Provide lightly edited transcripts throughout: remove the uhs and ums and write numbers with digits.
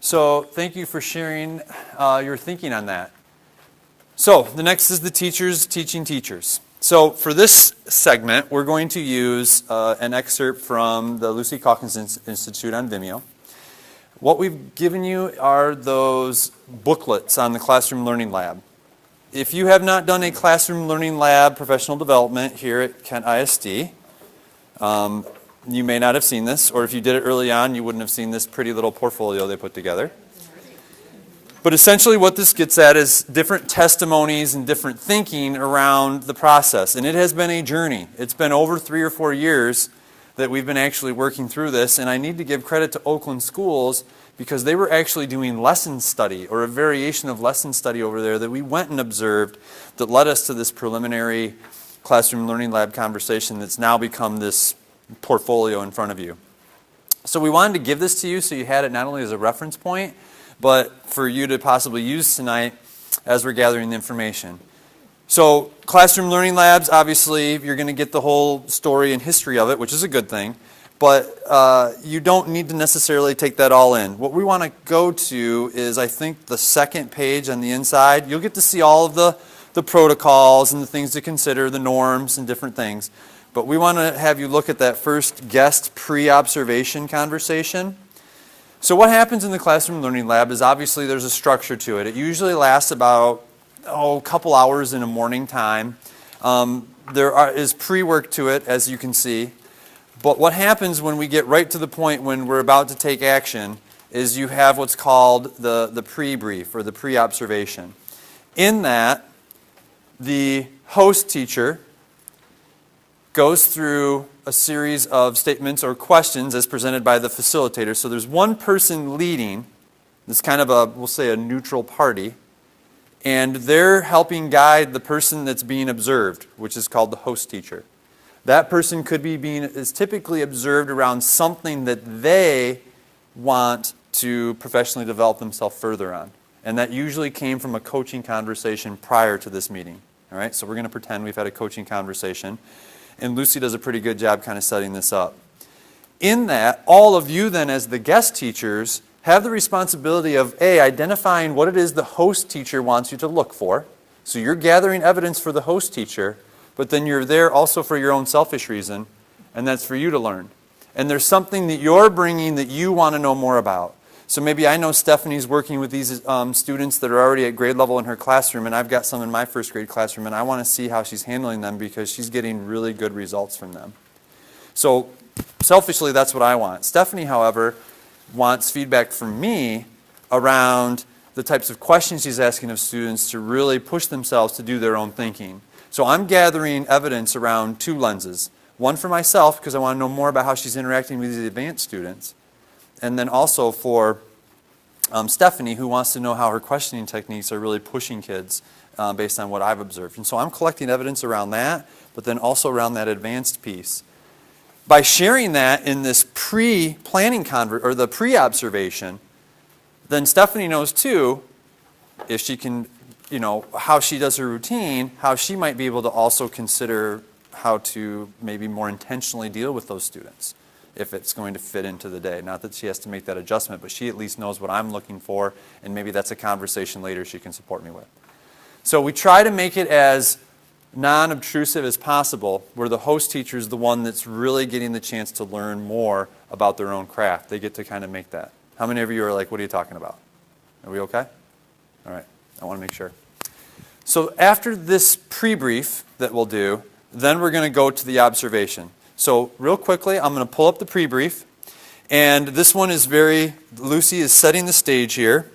So thank you for sharing your thinking on that. So the next is the teachers teaching teachers. So for this segment, we're going to use an excerpt from the Lucy Calkins Institute on Vimeo. What we've given you are those booklets on the Classroom Learning Lab. If you have not done a Classroom Learning Lab professional development here at Kent ISD, you may not have seen this, or if you did it early on, you wouldn't have seen this pretty little portfolio they put together. But essentially what this gets at is different testimonies and different thinking around the process. And it has been a journey. It's been over 3 or 4 years that we've been actually working through this. And I need to give credit to Oakland Schools because they were actually doing lesson study or a variation of lesson study over there that we went and observed that led us to this preliminary Classroom Learning Lab conversation that's now become this portfolio in front of you. So we wanted to give this to you so you had it not only as a reference point, but for you to possibly use tonight as we're gathering the information. So Classroom Learning Labs, obviously, you're going to get the whole story and history of it, which is a good thing, but you don't need to necessarily take that all in. What we want to go to is, I think, the second page on the inside. You'll get to see all of the protocols and the things to consider, the norms and different things. But we want to have you look at that first guest pre-observation conversation. So what happens in the Classroom Learning Lab is obviously there's a structure to it. It usually lasts about a couple hours in a morning time. There is pre-work to it, as you can see. But what happens when we get right to the point when we're about to take action is you have what's called the pre-brief or the pre-observation. In that, the host teacher goes through a series of statements or questions as presented by the facilitator. So there's one person leading. It's kind of we'll say a neutral party. And they're helping guide the person that's being observed, which is called the host teacher. That person is typically observed around something that they want to professionally develop themselves further on. And that usually came from a coaching conversation prior to this meeting. All right, so we're going to pretend we've had a coaching conversation. And Lucy does a pretty good job kind of setting this up. In that, all of you then as the guest teachers have the responsibility of identifying what it is the host teacher wants you to look for. So you're gathering evidence for the host teacher, but then you're there also for your own selfish reason, and that's for you to learn. And there's something that you're bringing that you want to know more about. So maybe I know Stephanie's working with these students that are already at grade level in her classroom, and I've got some in my first grade classroom, and I want to see how she's handling them because she's getting really good results from them. So selfishly, that's what I want. Stephanie, however, wants feedback from me around the types of questions she's asking of students to really push themselves to do their own thinking. So I'm gathering evidence around 2 lenses. One for myself, because I want to know more about how she's interacting with these advanced students. And then also for Stephanie, who wants to know how her questioning techniques are really pushing kids based on what I've observed. And so I'm collecting evidence around that, but then also around that advanced piece. By sharing that in this pre-planning or the pre-observation, then Stephanie knows too, if she can, how she does her routine, how she might be able to also consider how to maybe more intentionally deal with those students, if it's going to fit into the day. Not that she has to make that adjustment, but she at least knows what I'm looking for, and maybe that's a conversation later she can support me with. So we try to make it as non-obtrusive as possible, where the host teacher is the one that's really getting the chance to learn more about their own craft. They get to kind of make that. How many of you are like, what are you talking about? Are we okay? All right, I want to make sure. So after this pre-brief that we'll do, then we're going to go to the observation. So real quickly, I'm going to pull up the pre-brief. And this one is Lucy is setting the stage here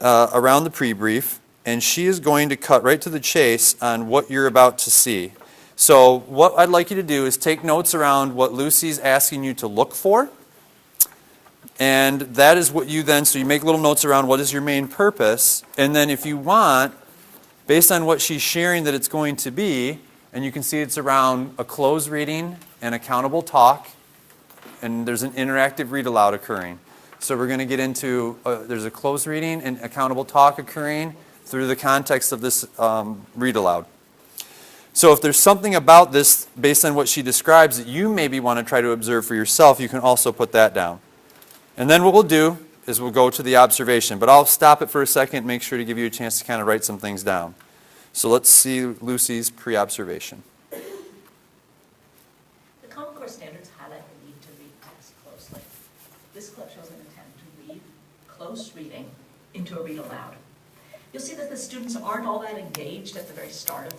around the pre-brief. And she is going to cut right to the chase on what you're about to see. So what I'd like you to do is take notes around what Lucy's asking you to look for. And that is what you then, so you make little notes around what is your main purpose. And then if you want, based on what she's sharing that it's going to be, and you can see it's around a closed reading and accountable talk, and there's an interactive read aloud occurring. So we're going to get into, there's a closed reading and accountable talk occurring through the context of this read aloud. So if there's something about this, based on what she describes, that you maybe want to try to observe for yourself, you can also put that down. And then what we'll do is we'll go to the observation. But I'll stop it for a second, make sure to give you a chance to kind of write some things down. So let's see Lucy's pre-observation. The Common Core standards highlight the need to read text closely. This clip shows an attempt to read close reading into a read aloud. You'll see that the students aren't all that engaged at the very start of the